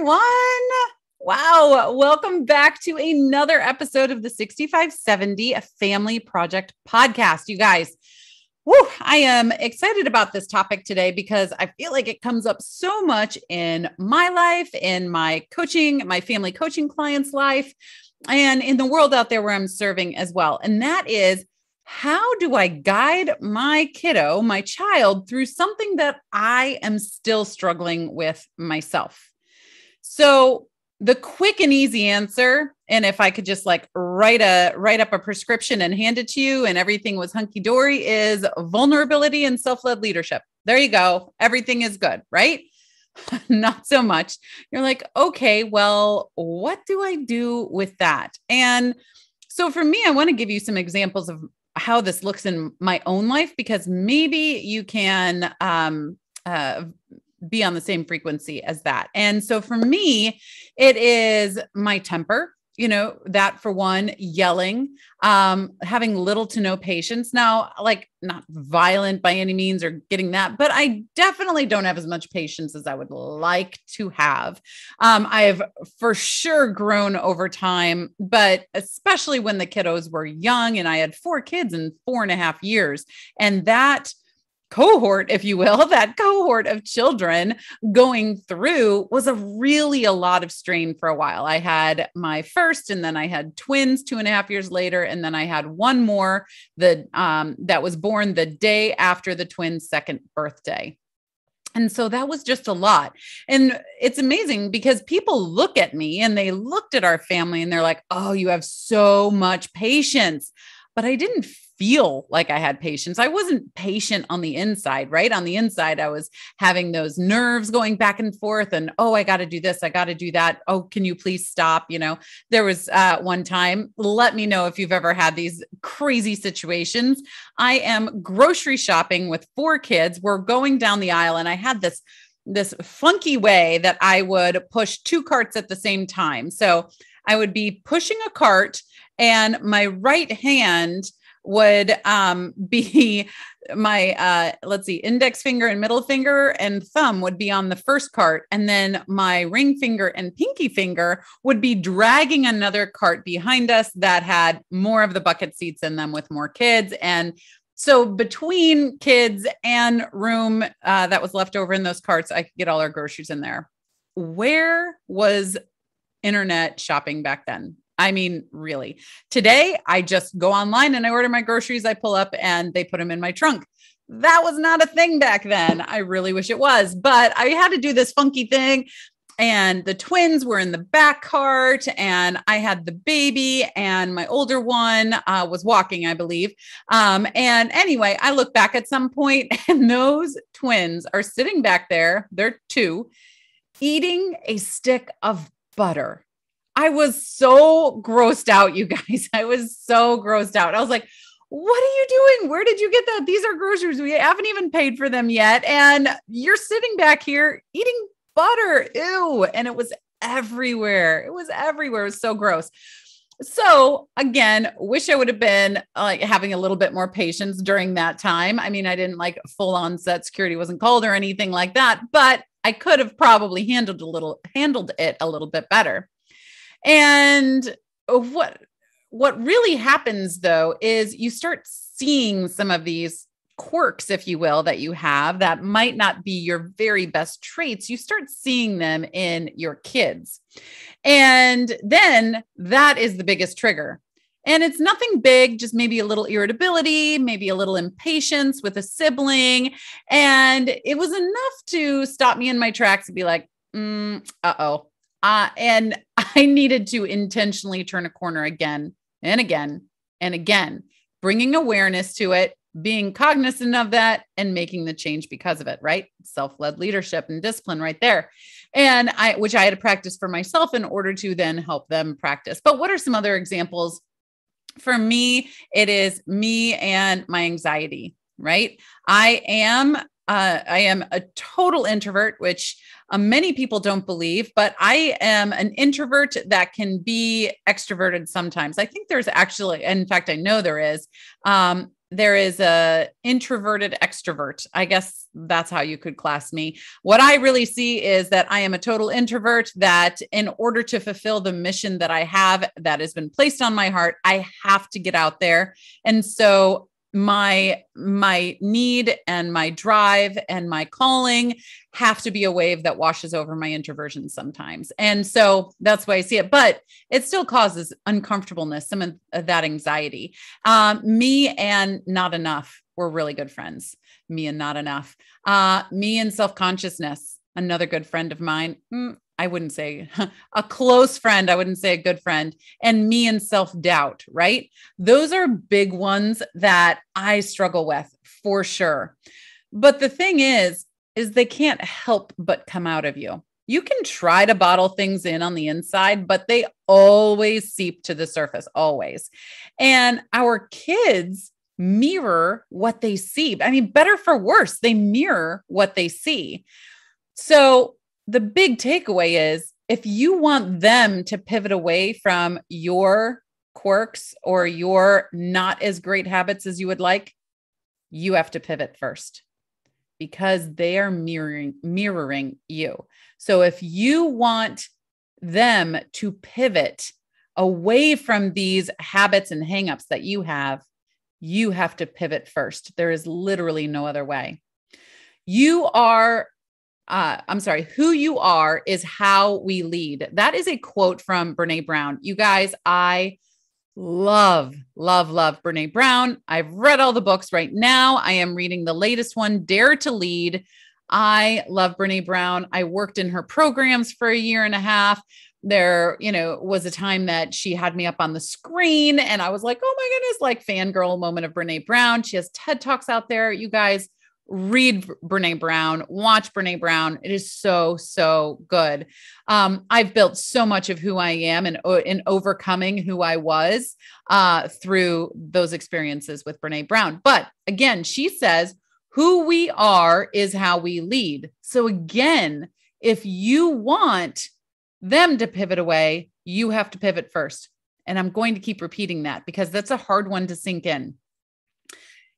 everyone. Wow. Welcome back to another episode of the 6570 Family Project podcast. You guys, I am excited about this topic today because I feel like it comes up so much in my life, in my coaching, my family coaching clients' life, and in the world out there where I'm serving as well. And that is, how do I guide my kiddo, my child, through something that I am still struggling with myself? So the quick and easy answer, and if I could just like write up a prescription and hand it to you and everything was hunky-dory, is vulnerability and self-led leadership. There you go. Everything is good, right? Not so much. You're like, okay, well, what do I do with that? And so for me, I want to give you some examples of how this looks in my own life, because maybe you can be on the same frequency as that. And so for me, it is my temper, that for one, yelling, having little to no patience. Now, like not violent by any means or getting that, but I definitely don't have as much patience as I would like to have. I have for sure grown over time, but especially when the kiddos were young, and I had 4 kids in 4.5 years. And that cohort, if you will, that cohort of children going through was a lot of strain for a while. I had my first, and then I had twins 2.5 years later. And then I had one more that was born the day after the twins' second birthday. And so that was just a lot. And it's amazing because people look at me and they looked at our family and they're like, oh, you have so much patience. But I didn't feel like I had patience. I wasn't patient on the inside, right? On the inside, I was having those nerves going back and forth and, oh, I got to do this. I got to do that. Oh, can you please stop? There was one time, let me know if you've ever had these crazy situations. I am grocery shopping with 4 kids. We're going down the aisle and I had this funky way that I would push 2 carts at the same time. So I would be pushing a cart and my right hand would be my, index finger and middle finger and thumb would be on the first cart. And then my ring finger and pinky finger would be dragging another cart behind us that had more of the bucket seats in them with more kids. And so between kids and room that was left over in those carts, I could get all our groceries in there. Where was internet shopping back then? I mean, really, today I just go online and I order my groceries. I pull up and they put them in my trunk. That was not a thing back then. I really wish it was, but I had to do this funky thing. And the twins were in the back cart and I had the baby and my older one was walking, I believe. And anyway, I look back at some point and those twins are sitting back there. They're 2, eating a stick of butter. I was so grossed out, you guys. I was so grossed out. I was like, what are you doing? Where did you get that? These are groceries. We haven't even paid for them yet. And you're sitting back here eating butter. Ew. And it was everywhere. It was everywhere. It was so gross. So again, wish I would have been like having a little bit more patience during that time. I mean, I didn't like full on set, security wasn't called or anything like that, but I could have probably handled it a little bit better. And what really happens though, is you start seeing some of these quirks, if you will, that you have that might not be your very best traits. You start seeing them in your kids. And then that is the biggest trigger. And it's nothing big, just maybe a little irritability, maybe a little impatience with a sibling. And it was enough to stop me in my tracks and be like, uh-oh. And I needed to intentionally turn a corner again and again and again, bringing awareness to it, being cognizant of that and making the change because of it, right? Self-led leadership and discipline right there. And which I had to practice for myself in order to then help them practice. But what are some other examples? For me, it is me and my anxiety, right? I am a total introvert, which many people don't believe, but I am an introvert that can be extroverted sometimes. I think there's actually, in fact, I know there is there is a introverted extrovert. I guess that's how you could class me. What I really see is that I am a total introvert, that in order to fulfill the mission that I have, that has been placed on my heart, I have to get out there. And so my need and my drive and my calling have to be a wave that washes over my introversion sometimes. And so that's why I see it, but it still causes uncomfortableness, some of that anxiety. Me and not enough were really good friends. Me and not enough. Me and self-consciousness, another good friend of mine. I wouldn't say a close friend. I wouldn't say a good friend. And me and self-doubt, right? Those are big ones that I struggle with for sure. But the thing is they can't help but come out of you. You can try to bottle things in on the inside, but they always seep to the surface, always. And our kids mirror what they see. I mean, better for worse, they mirror what they see. So the big takeaway is, if you want them to pivot away from your quirks or your not as great habits as you would like, you have to pivot first, because they are mirroring you. So if you want them to pivot away from these habits and hangups that you have to pivot first. There is literally no other way. Who you are is how we lead. That is a quote from Brene Brown. You guys, I love Brene Brown. I've read all the books right now. I am reading the latest one, Dare to Lead. I love Brene Brown. I worked in her programs for a year and a half. There, was a time that she had me up on the screen and I was like, oh my goodness, like fangirl moment of Brene Brown. She has TED Talks out there. You guys, read Brene Brown, watch Brene Brown. It is so, so good. I've built so much of who I am and in overcoming who I was through those experiences with Brene Brown. But again, she says, who we are is how we lead. So again, if you want them to pivot away, you have to pivot first. And I'm going to keep repeating that because that's a hard one to sink in.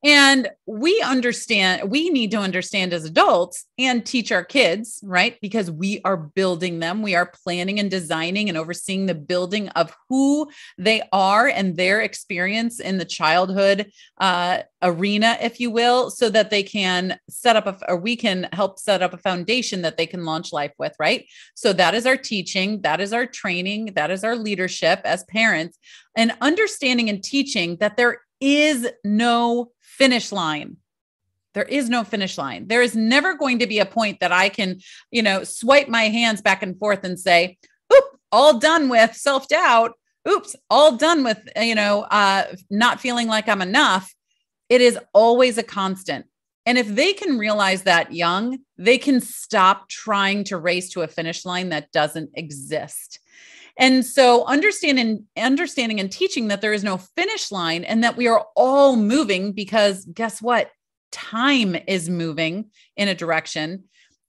And we need to understand as adults and teach our kids, right? Because we are building them. We are planning and designing and overseeing the building of who they are and their experience in the childhood arena, if you will, so that they can we can help set up a foundation that they can launch life with, right? So that is our teaching. That is our training. That is our leadership as parents, and understanding and teaching that there is no finish line. There is no finish line. There is never going to be a point that I can, swipe my hands back and forth and say, oop, all done with self-doubt. Oops, all done with, not feeling like I'm enough. It is always a constant. And if they can realize that young, they can stop trying to race to a finish line that doesn't exist. And so understanding and teaching that there is no finish line and that we are all moving, because guess what? Time is moving in a direction.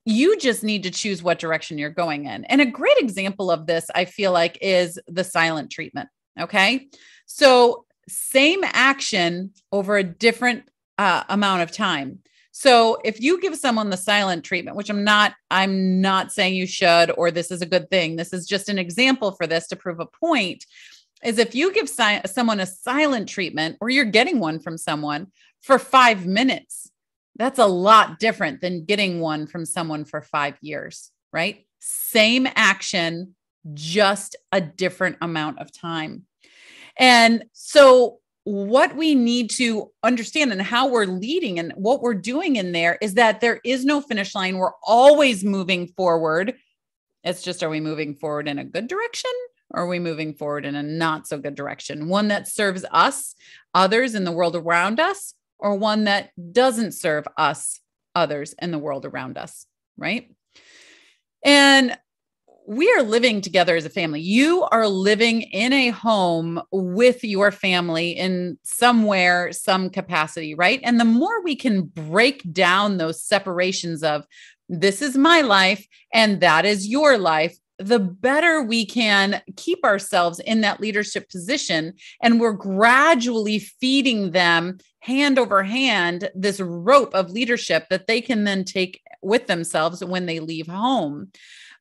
You just need to choose what direction you're going in. And a great example of this, I feel like, is the silent treatment. Okay. So same action over a different amount of time. So if you give someone the silent treatment, which I'm not saying you should, or this is a good thing, this is just an example for this to prove a point, is if you give someone a silent treatment, or you're getting one from someone for 5 minutes, that's a lot different than getting one from someone for 5 years, right? Same action, just a different amount of time. And so what we need to understand and how we're leading and what we're doing in there is that there is no finish line. We're always moving forward. It's just, are we moving forward in a good direction, or are we moving forward in a not so good direction? One that serves us, others, in the world around us, or one that doesn't serve us, others, in the world around us, right? And we are living together as a family. You are living in a home with your family in somewhere, some capacity, right? And the more we can break down those separations of, this is my life and that is your life, the better we can keep ourselves in that leadership position. And we're gradually feeding them hand over hand, this rope of leadership that they can then take with themselves when they leave home.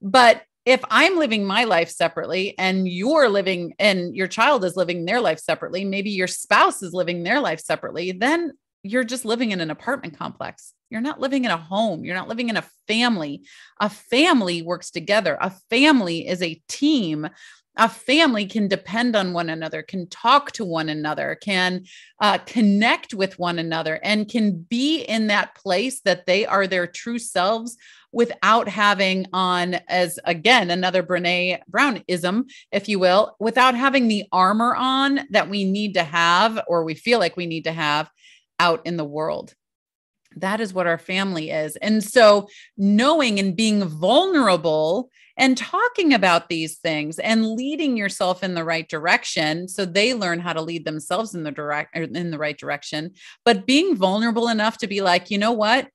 But if I'm living my life separately and you're living and your child is living their life separately, maybe your spouse is living their life separately, then you're just living in an apartment complex. You're not living in a home. You're not living in a family. A family works together. A family is a team. A family can depend on one another, can talk to one another, can connect with one another, and can be in that place that they are their true selves without having on, as again, another Brene Brown-ism, if you will, without having the armor on that we need to have, or we feel like we need to have out in the world. That is what our family is. And so knowing and being vulnerable and talking about these things and leading yourself in the right direction so they learn how to lead themselves in the right direction, but being vulnerable enough to be like, you know what?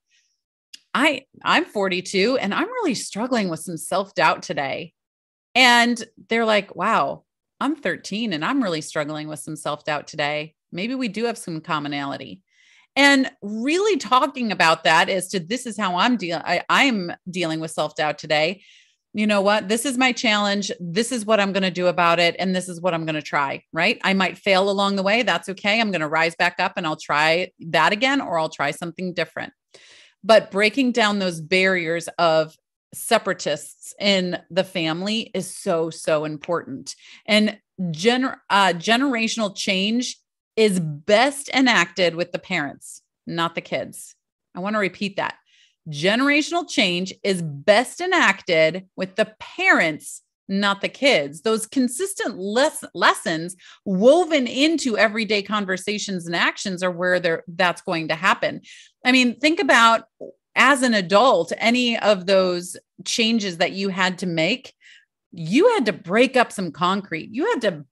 I'm 42 and I'm really struggling with some self-doubt today. And they're like, wow, I'm 13 and I'm really struggling with some self-doubt today. Maybe we do have some commonality. And really talking about that as to this is how I'm dealing with self-doubt today. You know what? This is my challenge. This is what I'm going to do about it. And this is what I'm going to try, right? I might fail along the way. That's okay. I'm going to rise back up and I'll try that again, or I'll try something different. But breaking down those barriers of separatists in the family is so, so important. And generational change is best enacted with the parents, not the kids. I want to repeat that. Generational change is best enacted with the parents, not the kids. Those consistent lessons woven into everyday conversations and actions are where that's going to happen. I mean, think about as an adult, any of those changes that you had to make. You had to break up some concrete. You had to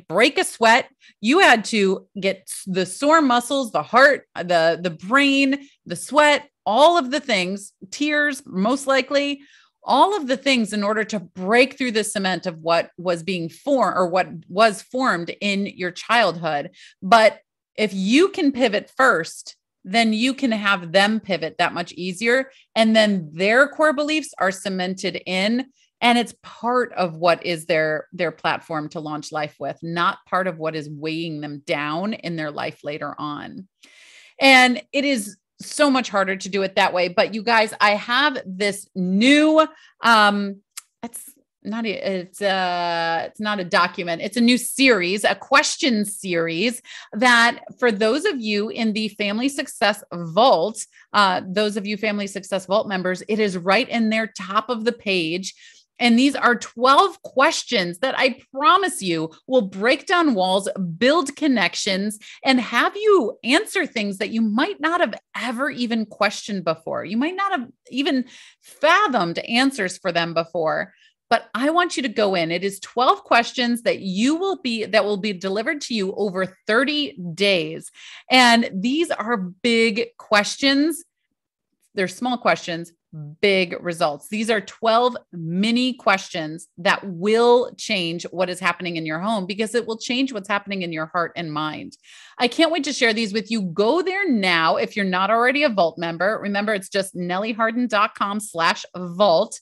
break a sweat. You had to get the sore muscles, the heart, the brain, the sweat, all of the things, tears, most likely, all of the things in order to break through the cement of what was being formed or what was formed in your childhood. But if you can pivot first, then you can have them pivot that much easier. And then their core beliefs are cemented in. And it's part of what is their platform to launch life with, not part of what is weighing them down in their life later on. And it is so much harder to do it that way. But you guys, I have this new, it's not a document. It's a new series, a question series that for those of you in the Family Success Vault, those of you Family Success Vault members, it is right in their top of the page. And these are 12 questions that I promise you will break down walls, build connections, and have you answer things that you might not have ever even questioned before. You might not have even fathomed answers for them before. But I want you to go in. It is 12 questions that will be delivered to you over 30 days. And these are big questions. They're small questions, big results. These are 12 mini questions that will change what is happening in your home because it will change what's happening in your heart and mind. I can't wait to share these with you. Go there now. If you're not already a Vault member, remember it's just nellyharden.com/vault.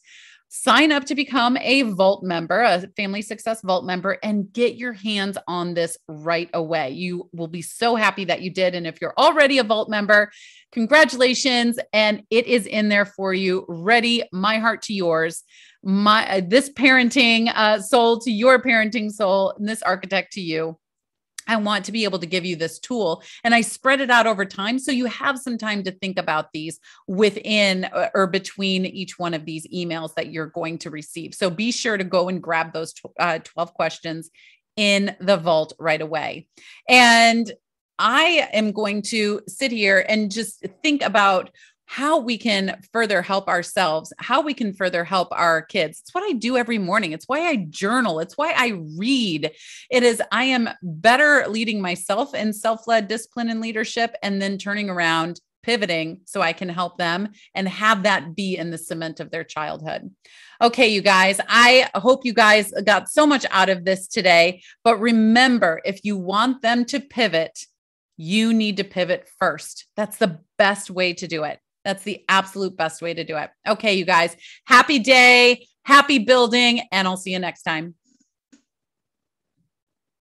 Sign up to become a Vault member, a Family Success Vault member, and get your hands on this right away. You will be so happy that you did. And if you're already a Vault member, congratulations. And it is in there for you. Ready, my heart to yours, this parenting soul to your parenting soul, and this architect to you. I want to be able to give you this tool, and I spread it out over time. So you have some time to think about these within or between each one of these emails that you're going to receive. So be sure to go and grab those 12 questions in the Vault right away. And I am going to sit here and just think about how we can further help ourselves, how we can further help our kids. It's what I do every morning. It's why I journal. It's why I read. I am better leading myself in self-led discipline and leadership, and then turning around pivoting so I can help them and have that be in the cement of their childhood. Okay, you guys, I hope you guys got so much out of this today. But remember, if you want them to pivot, you need to pivot first. That's the best way to do it. That's the absolute best way to do it. Okay, you guys, happy day, happy building, and I'll see you next time.